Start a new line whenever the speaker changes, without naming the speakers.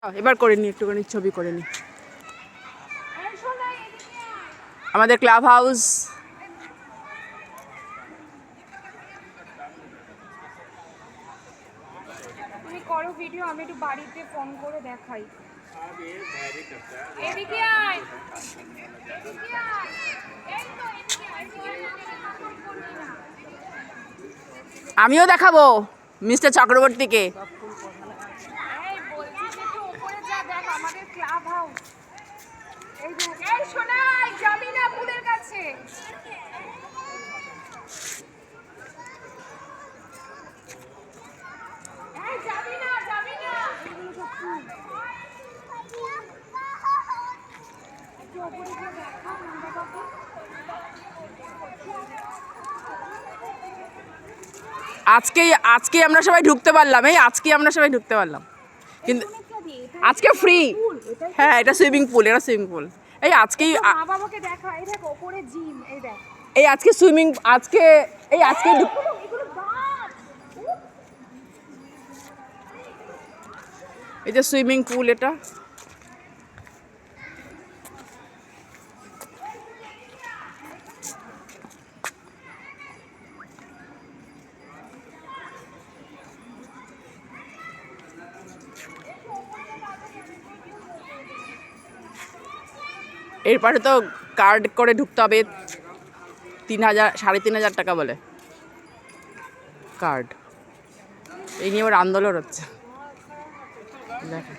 এবার করে নি, একটুখানি ছবি করে নি। আমাদের ক্লাব হাউস।
তুমি করো ভিডিও, আমি একটু বাড়িতে ফোন করে দেখাই। এদিকে আয়, এদিকে আয়, এই তো এদিকে আয়,
আমিও দেখাবো মিস্টার চক্রবর্তীকে।
এই বলছি যে একটু উপরে যা, দেখ আমাদের ক্লাব হাউস। এই যে এই শোনাই যাবি না পুলের কাছে। এই যাবি না, যাবি না। একটু উপরে গিয়ে দেখা নন্দা বাবু।
আজকে আমরা সবাই ঢুকতে পারলাম, আমরা সবাই ঢুকতে পারলাম, কিন্তু আজকে ফ্রি। হ্যাঁ, এটা সুইমিং পুল, এই আজকেই
মা বাবাকে দেখা। এই দেখ উপরে জিম, এই দেখ
এই আজকে সুইমিং, আজকে
এগুলো গাছ।
এই যে সুইমিং পুল, এটা এরপরে তো কার্ড করে ঢুকতে হবে, 3,000 3,500 টাকা বলে কার্ড। এই নিয়ে ওর আন্দোলন হচ্ছে, দেখো।